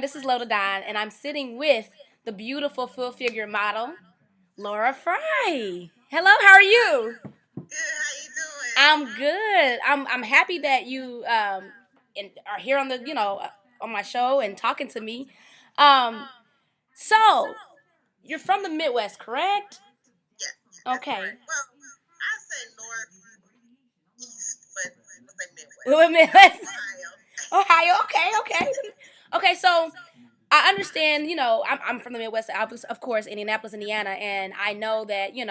This is LoTheDon, and I'm sitting with the beautiful full figure model, Laura Fry. Hello, how are you? Good. How you doing? I'm good. I'm happy that you are here on the on my show and talking to me. Um, so you're from the Midwest, correct? Yeah, that's Okay. correct. Well, I say northeast, but we'll say Midwest. Well, Midwest, Ohio. Ohio. Okay. Okay. So I understand. I'm from the Midwest, of course, Indianapolis, Indiana, and I know that we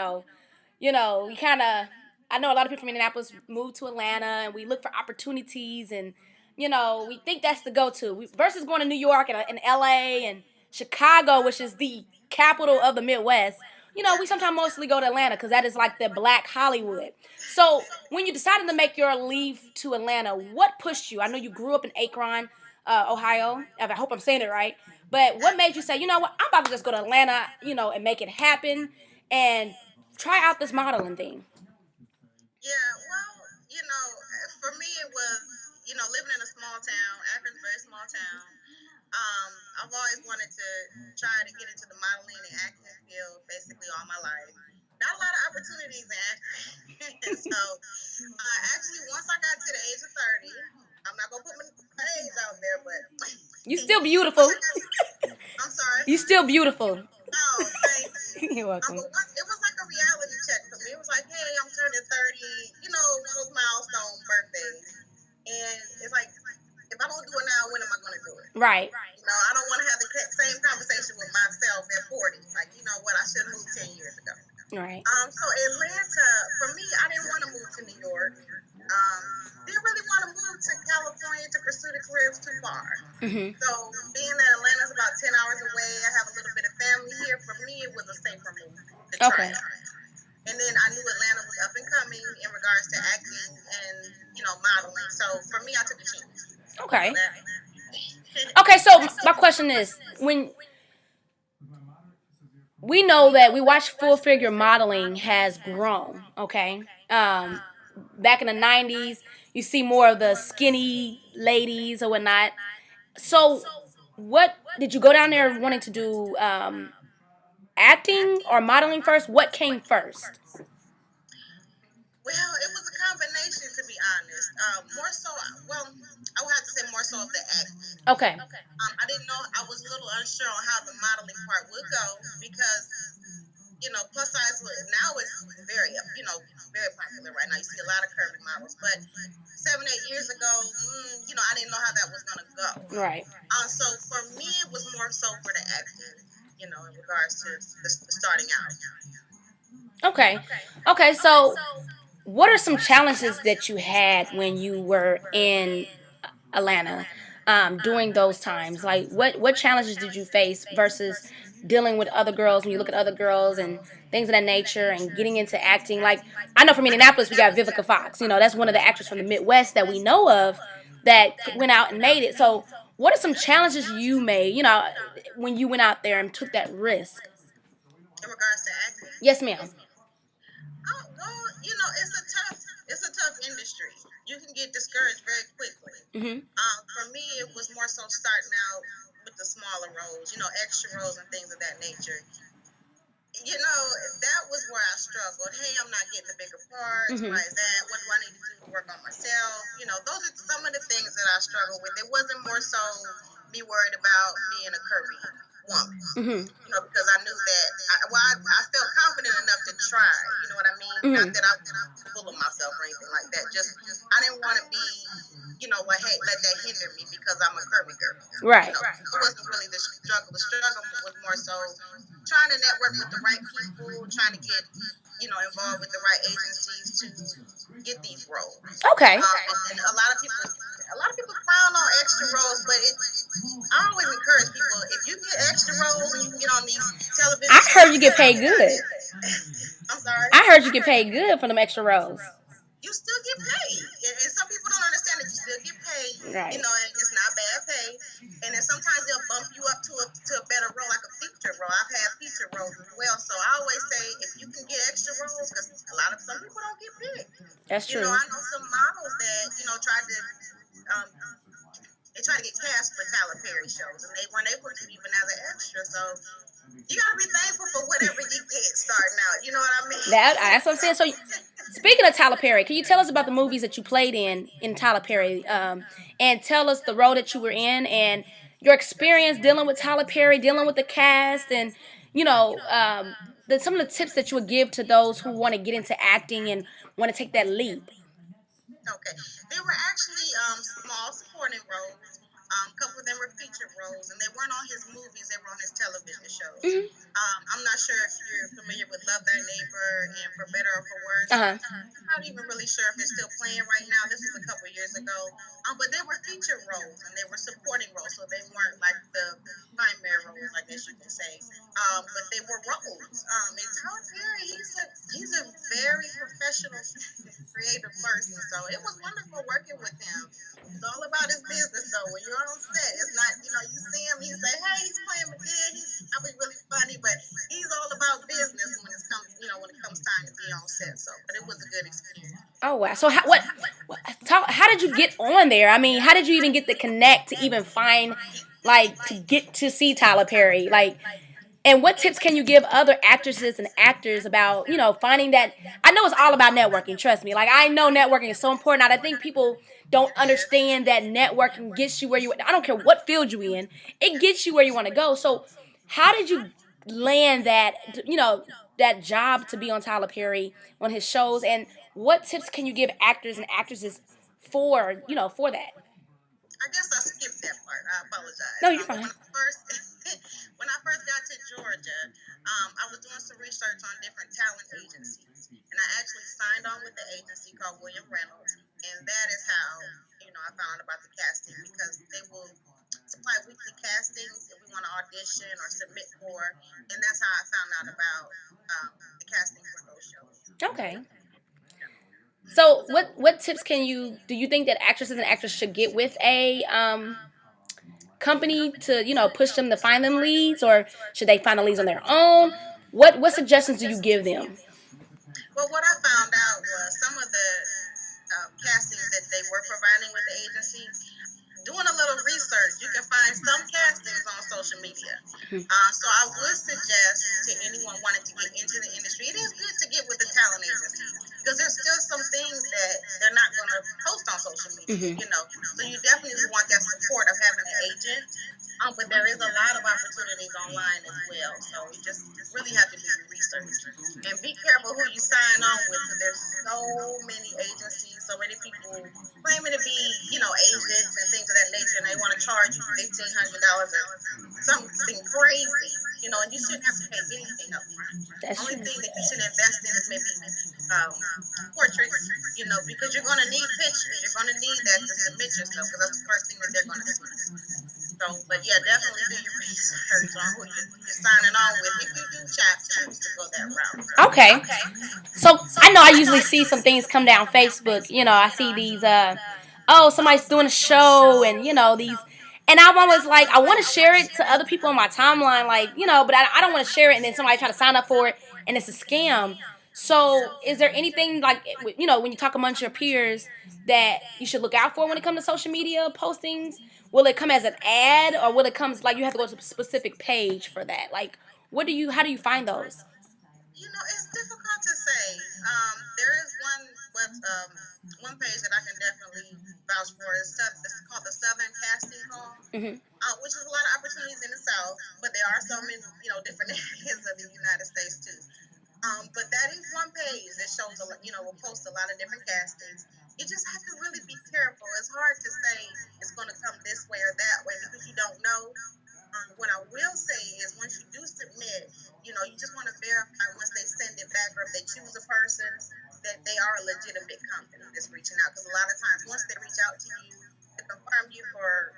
kind of, I know a lot of people from Indianapolis move to Atlanta and we look for opportunities and, we think that's the go-to versus going to New York and LA and Chicago, which is the capital of the Midwest. We Yeah. sometimes mostly go to Atlanta because that is like the black Hollywood. So when you decided to make your leave to Atlanta, what pushed you? I know you grew up in Akron, Ohio. I hope I'm saying it right. But what made you say, you know what, I'm about to just go to Atlanta, and make it happen and try out this modeling thing? Yeah. Well, for me it was, living in a small town. Akron's a very small town. I've always wanted to try to get into the modeling and acting field basically all my life. Not a lot of opportunities in Akron. So actually, once I got to the age of 30, I'm not gonna put my age out there, but You still once beautiful. I got, I'm sorry. You still beautiful. Oh, thank you. You're welcome. But once, it was like a reality check for me. It was like, hey, I'm turning 30. Those milestone birthdays, and it's like, if I don't do it now, when am I gonna do it? Right. I don't want to have the same conversation with myself at 40. Like, you know what? I should have moved 10 years ago. Right. So Atlanta, for me, I didn't want to move to New York. Didn't really want to move to California to pursue the career. It was too far. Mhm. So being that Atlanta's about 10 hours away, I have a little bit of family here. For me, it was a safer move to try. Okay. And then I knew Atlanta was up and coming in regards to acting and modeling. So for me, I took a chance. Okay. So Okay. So my question is, when we know that we watch full figure modeling has grown, okay? Back in the 90s, you see more of the skinny ladies or whatnot. So, what did you go down there wanting to do? Acting or modeling first? What came first? Well, it was a combination, to be honest. More so, well, I would have to say more so of the acting. Okay. I didn't know, I was a little unsure on how the modeling part would go because, plus size now is very, very popular right now. You see a lot of curvy models, but 7, 8 years ago, I didn't know how that was going to go. Right. So for me, it was more so for the acting, in regards to the starting out. Okay. Okay. So, what are some challenges that you had when you were in Atlanta during those times? Like, what challenges did you face versus dealing with other girls when you look at other girls and things of that nature and getting into acting? Like, I know from Indianapolis, we got Vivica Fox. That's one of the actors from the Midwest that we know of that went out and made it. So, what are some challenges you made, when you went out there and took that risk? In regards to acting? Yes, ma'am. Oh, well, it's a tough industry. You can get discouraged very quickly. Hmm. For me, it was more so starting out with the smaller roles, extra roles and things of that nature. That was where I struggled. Hey, I'm not getting the bigger parts. Hmm. Why is that? What do I need to do to work on myself? Those are some of the things that I struggled with. It wasn't more so me worried about being a curvy woman. Hmm. Because I knew that, I felt confident enough to try. You know what I mean? Not Hmm. that I'm full of myself or anything like that. Just, I didn't want to be, hey, let that hinder me because I'm a curvy girl. Right. It wasn't really the struggle. The struggle was more so trying to network with the right people, trying to get, involved with the right agencies to get these roles. Okay. And a lot of people frown on extra roles, but I always encourage people, if you get extra roles and you can get on these television I heard shows, you get paid good. I'm sorry. I heard you get paid good for them extra roles. You still get paid. And some people don't understand that you still get paid. Right. And it's not bad pay. And then sometimes they'll bump you up to a better role, like a feature role. I've had feature roles as well. So I always say, if you can get extra roles, because some people don't get picked. That's true. I know some models that, tried to, they try to get cast for Tyler Perry. shows, and they weren't able to even as an extra. So you gotta be thankful for whatever you get starting out. You know what I mean? That's what I'm saying. So, speaking of Tyler Perry, can you tell us about the movies that you played in Tyler Perry, and tell us the role that you were in and your experience dealing with Tyler Perry, dealing with the cast, and you know, some of the tips that you would give to those who want to get into acting and want to take that leap. Okay. They were actually small supporting roles. A couple of them were featured roles, and they weren't on his movies, they were on his television shows. Hmm. I'm not sure if you're familiar with Love Thy Neighbor and For Better or For Uh Worse. huh. I'm not even really sure if it's still playing right now. This was a couple of years ago. But they were featured roles and they were supporting roles, so they weren't like the primary roles, I guess you can say. But they were roles. And Tyler Perry, he's a very professional, creative person. So it was wonderful working with him. It's all about his business, though. When you're on set, it's not, you see him, you say, hey, he's playing my kid. He's probably really funny, but he's all about business when it comes time to be on set. So, but it was a good experience. Oh wow. So how did you get on there? I mean, how did you even get the connect to even find, like, to get to see Tyler Perry? Like, and what tips can you give other actresses and actors about, finding that? I know it's all about networking, trust me. Like, I know networking is so important. I think people don't It is. understand that networking gets you where you, I don't care what field you in, it gets you where you want to go. So, how did you land that job to be on Tyler Perry on his shows, and what tips can you give actors and actresses for that? I guess I skipped that part. I apologize. No, you're But fine. when I first got to Georgia, I was doing some research on different talent agencies, and I actually signed on with the agency called William Reynolds, and that is how I found out about the casting because they will supply weekly castings if we want to audition or submit for, and that's how I found out about the casting for those shows. Okay. So, what tips can you do you think that actresses and actors should get with a company to push them to find them leads, or should they find the leads on their own? What suggestions do you give them? Well, what I found out was some of the castings that they were providing with the agency, doing a little research, you can find some castings on social media. So I would suggest to anyone wanting to get into the industry, it is good to get with a talent agency because there's still some things that they're not going to post on social media, Hmm. So you definitely want that support of having an agent. But there is a lot of opportunities online as well. So you just really have to do your research and be careful who you sign on with because there's so many agencies, so many people claiming to be, agents and things of that nature, and they want to charge you $1,500 or something crazy, and you shouldn't have to pay anything up front. That's Only true. thing that you should invest in is maybe um, portraits, because you're going to need pictures. You're going to need that to submit yourself because that's the first thing that they're going to see. So, but yeah, definitely do your research on who you're signing on with if you do choose to go that route. Okay. So I know I usually see some things come down Facebook. I see these oh, somebody's doing a show, and these, and I'm always like, I want to share it to other people on my timeline, like, but I don't want to share it and then somebody try to sign up for it and it's a scam. So is there anything, like, when you talk amongst your peers, that you should look out for when it comes to social media postings? Will it come as an ad, or will it come like you have to go to a specific page for that? Like, how do you find those? It's difficult to say. There is one page that I can definitely vouch for. It's called the Southern Casting Call, Hmm. which is a lot of opportunities in the South, but there are some in different areas of the United States too. But that is one page that shows will post a lot of different castings. You just have to really be careful. It's hard to say it's going to come this way or that way because you don't know. What I will say is once you do submit, you just want to verify once they send it back or if they choose a person that they are a legitimate company that's reaching out. Because a lot of times once they reach out to you to confirm you for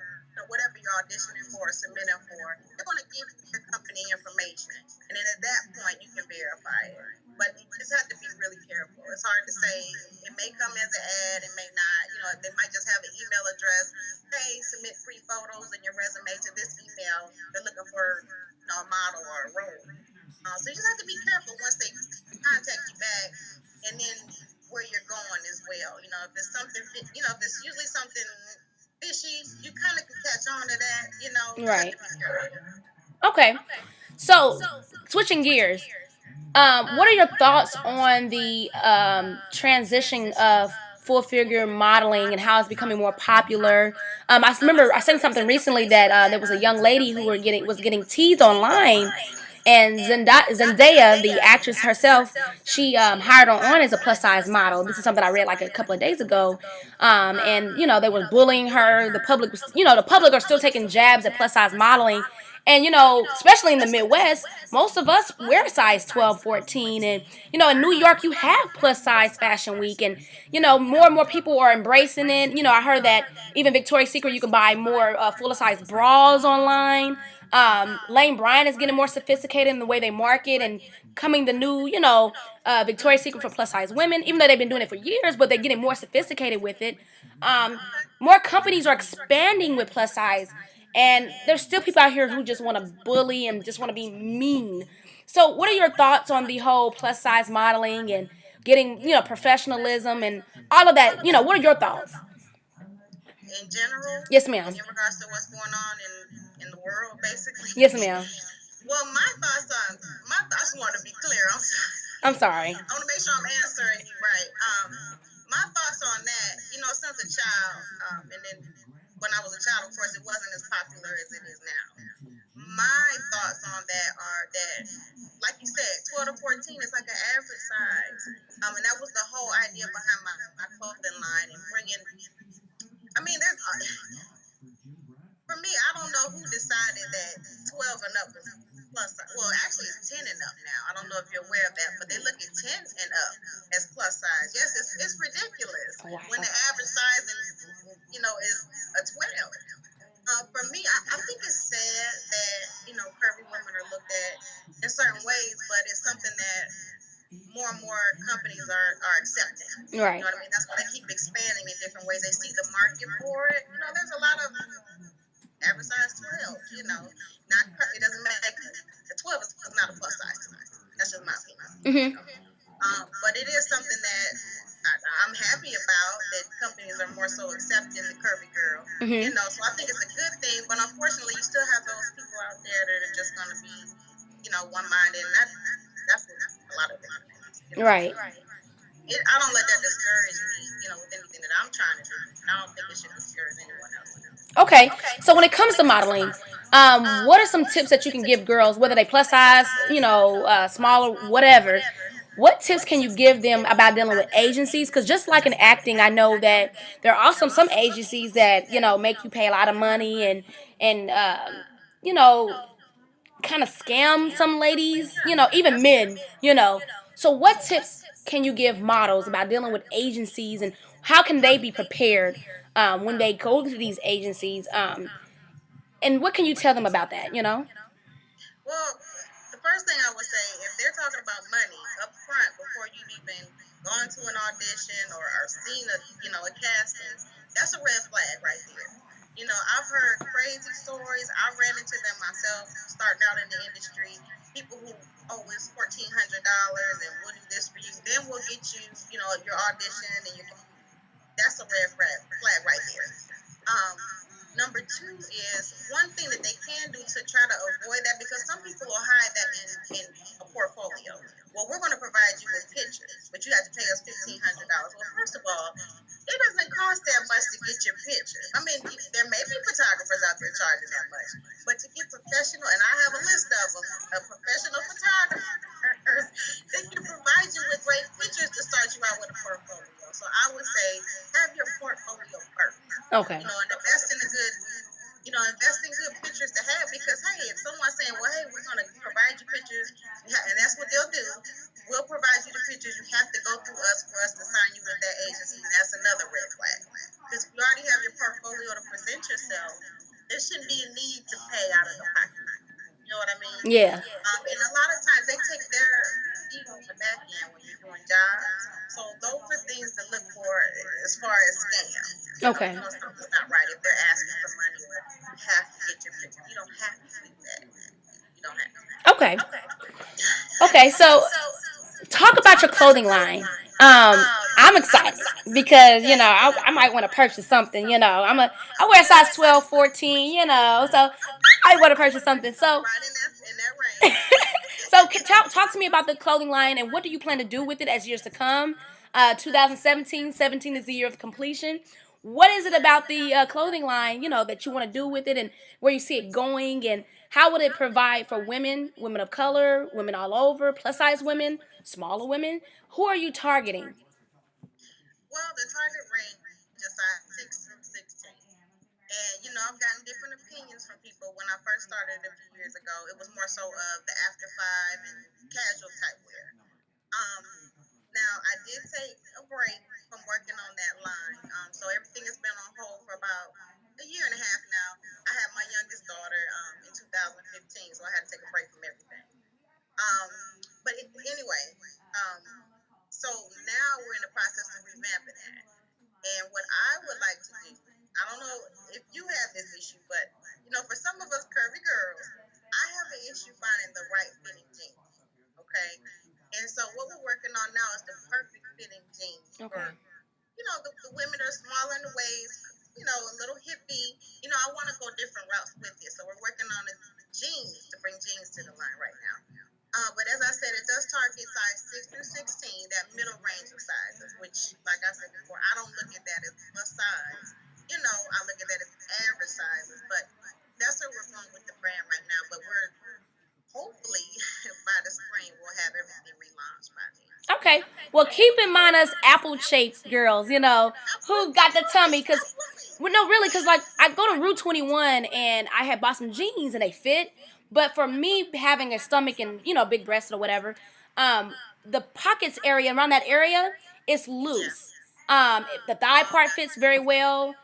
whatever you're auditioning for or submitting for, they're going to give you your company information. And then at that point, you can verify it. But you just have to be really careful. It's hard to say. It may come as an ad. It may not. They might just have an email address. Hey, submit free photos and your resume to this email. They're looking for a model or a role. So you just have to be careful once they contact you back, and then where you're going as well. If it's something, if it's usually something fishy. You kind of can catch on to that. You have Right. to be careful. Okay. So, switching gears. What are your thoughts on the transition of full figure modeling and how it's becoming more popular? I remember I seen something recently that there was a young lady who was getting teased online, and Zendaya, the actress herself, she hired on as a plus size model. This is something I read like a couple of days ago, and they were bullying her. The public are still taking jabs at plus size modeling, and especially in the Midwest, most of us wear size 12, 14, and in New York you have plus size fashion week, and more and more people are embracing it. I heard that even Victoria's Secret, you can buy more full size bras online. Lane Bryant is getting more sophisticated in the way they market and coming the new, Victoria's Secret for plus size women, even though they've been doing it for years, but they're getting more sophisticated with it. Um, More companies are expanding with plus size, and there's still people out here who just want to bully and just want to be mean. So, what are your thoughts on the whole plus size modeling and getting, professionalism and all of that? What are your thoughts? In general, Yes, ma'am. in regards to what's going on in the world, basically. Yes, ma'am. Well, my thoughts want to be clear. I'm sorry. I'm sorry. I want to make sure I'm answering you right. My thoughts on that, since a child, and then when I was a child, of course, it wasn't as popular as it is now. My thoughts on that are that, like you said, 12 to 14 is like an average size. And that was the whole idea behind my clothing line and bringing. I mean, for me, I don't know who decided that 12 and up was plus size. Well, actually, it's 10 and up now. I don't know if you're aware of that, but they look at 10 and up as plus size. Yes, it's ridiculous Wow. when the average size is a 12. For me, I think it's sad that curvy women are looked at in certain ways, but it's something that more and more companies are accepting. Right. You know what I mean? That's why they keep expanding in different ways. They see the market for it. There's a lot of average size 12. Not it doesn't make the 12 is not a plus size to me. That's just my opinion. Mm-hmm. But it is something that I'm happy about, that companies are more so accepting the curvy girl. Mm-hmm. So I think it's a good thing. But unfortunately, you still have those people out there that are just going to be, one-minded, and that's a lot of different things. Right. I don't let that discourage me, with anything that I'm trying to do, and I don't think it should discourage anyone else. Okay. So when it comes to modeling, what are some tips that you can give girls, whether they plus size, smaller, whatever? What tips can you give them about dealing with agencies? Because just like in acting, I know that there are also some agencies that make you pay a lot of money and you know kind of scam some ladies, even men. So what tips can you give models about dealing with agencies and how can they be prepared when they go to these agencies? And what can you tell them about that? Well, the first thing I would say, if they're talking about money up front before you've even gone to an audition or seen a casting, that's a red flag right there. I've heard crazy stories. I ran into them myself starting out in the industry. People who, oh, it's $1,400 and we'll do this for you. Then we'll get you, your audition and that's a red flag right there. Number two is one thing that they can do to try to avoid that, because some people will hide that in a portfolio. Well, we're going to provide you with pictures, but you have to pay us $1,500. Well, first of all, it doesn't cost that much to get your picture. I mean, there may be photographers out there charging that much, but to get professional, and I have a list of them, of professional photographers, they can provide you with great pictures to start you out with a portfolio. So I would say have your portfolio first. Okay. And invest in good pictures to have, because hey, if someone's saying, well, hey, we're going to provide you pictures, and that's what they'll do, we'll provide you the pictures, you have to go through us for us to sign you with that agency, and that's another red flag. Because if you already have your portfolio to present yourself, there shouldn't be a need to pay out of the pocket. You know what I mean? Yeah. And a lot of times they take their ego on the back end when you're doing jobs. So those are things to look for as far as scams. Okay. Something's not right if they're asking for money or you have to get your picture. You don't have to do that. You don't have to. Okay. Okay. So talk about your clothing line. I'm excited because I might want to purchase something. I wear size 12, 14. So I want to purchase something. So right in that range. so talk to me about the clothing line and what do you plan to do with it as years to come. 2017 is the year of completion. What is it about the clothing line, that you want to do with it, and where you see it going, and how would it provide for women of color, women all over, plus size women, smaller women? Who are you targeting? Well, the target range is size 6 through 16. And I've gotten different opinions from people. When I first started a few years ago, it was more so of the after five and casual type wear. Um, Now I did take a break from working on that line. So everything has been on hold for about a year and a half now. I had my youngest daughter in 2015, so I had to take a break from everything. Um, anyway, um, so now we're in the process of revamping that. And what I would like to do, I don't know if you have this issue, but for some of us curvy girls, I have an issue finding the right fitting jeans. Okay, and so what we're working on now is the perfect fitting jeans for Okay. the women that are smaller in the waist, a little hippie. I want to go different routes with it. So we're working on the jeans to bring jeans to the line right now. But as I said, it does target size 6 through 16, that middle range of sizes, which, like I said before, I don't look at that as plus size. I look at that as average sizes. But that's where we're going with the brand right now. But we're hopefully by the spring we'll have everything relaunched by then. Okay. Well, keep in mind us apple shaped girls, who got the tummy. Because, Absolutely. well, no, really, because like I go to Route 21 and I had bought some jeans and they fit. But for me having a stomach and, big breasts or whatever, the pockets area, around that area, is Yeah. loose. The thigh part fits very well,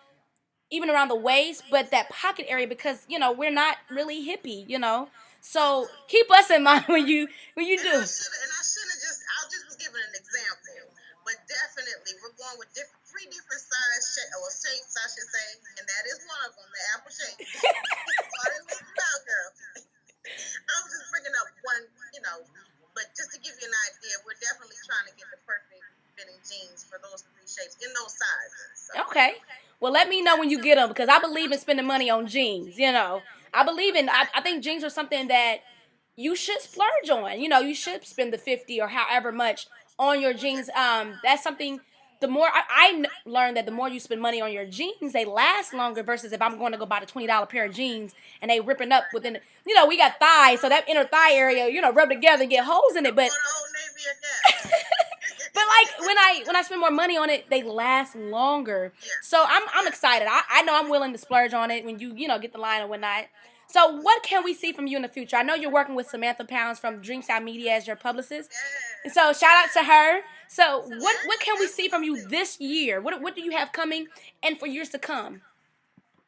even around the waist, but that pocket area, because we're not really hippie. So keep us in mind when you And I do. should and I shouldn't have I just was giving an example, but definitely we're going with three different shapes, I should say, and that is one of them, the apple shape. So I didn't leave it out, girl. I was just bringing up one, but just to give you an idea, we're definitely trying to get the perfect fitting jeans for those three shapes in those sizes. So Okay. Well, let me know when you get them, because I believe in spending money on jeans. I believe in. I think jeans are something that you should splurge on. You should spend the 50 or however much on your jeans. That's something. The more learned that the more you spend money on your jeans, they last longer. Versus if I'm going to go buy the $20 pair of jeans and they ripping up within. We got thighs, so that inner thigh area, rub together and get holes in it. don't But go to Old Navy or Gap. but like when I spend more money on it, they last longer. Yeah. So I'm Yeah. excited. I know I'm willing to splurge on it when you get the line and whatnot. So what can we see from you in the future? I know you're working with Samantha Pounds from Dreamstyle Media as your publicist. Yes. So shout out to her. So what Yes, can we see from you absolutely. this year? What do you have coming and for years to come?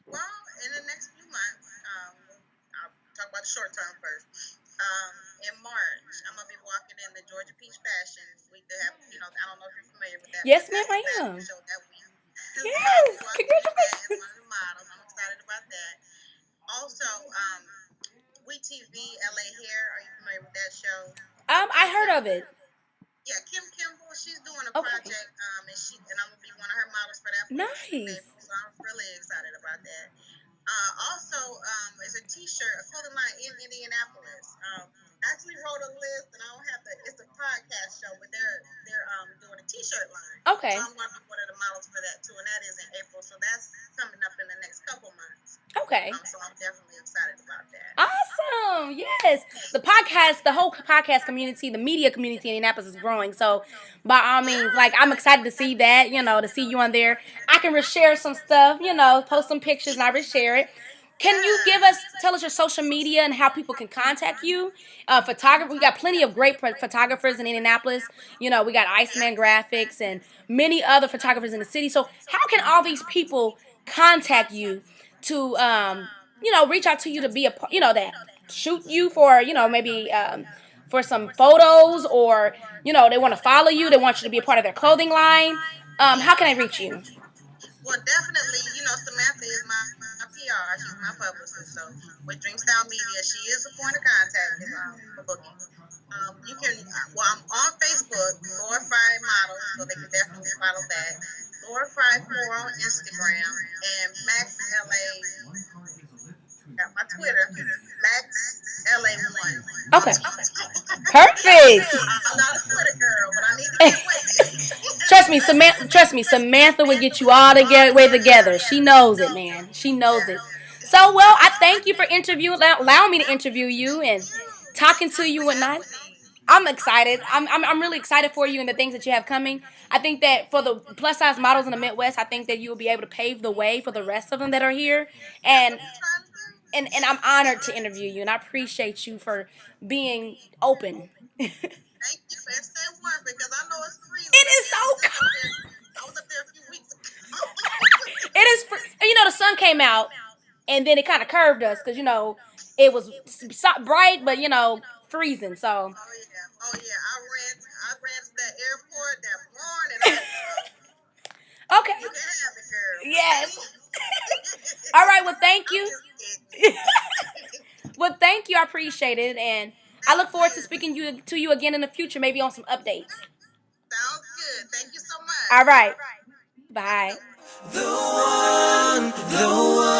Well, in the next few months, I'll talk about the short term first. In March, I'm gonna be walking in the Georgia Peach Fashion Week. They have, I don't know if you're familiar with that, but Yes, ma'am, that's the I fashion am. show that week. So I'll be Yes, walking in that as congratulations. one of the models. I'm excited about that. Also, WeTV LA Hair. Are you familiar with that show? I Kim, heard of it. yeah, Kim Kimball. She's doing a Okay. project, and I'm gonna be one of her models for that for the month of Nice. April. So I'm really excited about that. Also, is a T-shirt, a clothing line in Indianapolis. I actually wrote a list, and I don't have the. It's a podcast show, but they're doing a T-shirt line. So Okay. I'm going to be one of the models for that too, and that is in April. So that's coming up in the next couple months. Okay. So I'm definitely excited about that. Awesome. Yes. The whole podcast community, the media community in Indianapolis is growing. So, by all means, like, I'm excited to see that, to see you on there. I can reshare some stuff, post some pictures and I reshare it. Can you tell us your social media and how people can contact you? Photographer, we got plenty of great photographers in Indianapolis. We got Iceman Graphics and many other photographers in the city. So, how can all these people contact you to reach out to you to be that shoot you for, maybe for some photos, or, they want to follow you, they want you to be a part of their clothing line. How can I reach you? Well, definitely, Samantha is my PR. She's my publicist. So with Dreamstyle Media, she is the point of contact for bookings. You can, well, I'm on Facebook, Glorified Models, so they can definitely model that. Laura Fry 4 on Instagram and Max LA. Got my Twitter, Max LA1 on Okay. TikTok. Perfect. I'm not a Twitter girl, but I need to get with it. Trust me, Samantha would get you all way together. She knows it, man. She knows it. So, well, I thank you for allowing me to interview you and talking to you and not. I'm excited. I'm really excited for you and the things that you have coming. I think that for the plus size models in the Midwest, I think that you will be able to pave the way for the rest of them that are here. That's And what we're trying to do. and I'm honored to interview you, and I appreciate you for being open. It Thank you. And stay warm because I know it's freezing up is there. I was so just up cold. there. I was up there a few weeks ago. It is. You know, the sun came out, and then it kind of curved us because it was bright, but freezing. So Oh yeah, oh yeah. I ran to that airport that morning. I was like, okay, you can have it, girl. yes. All right. Well, thank I'm you. just kidding. Well, thank you. I appreciate it, and I Thank look forward to you. speaking to you again in the future, maybe on some updates. Sounds good. Thank you so much. All right. Have a Bye. good one. The one, the one.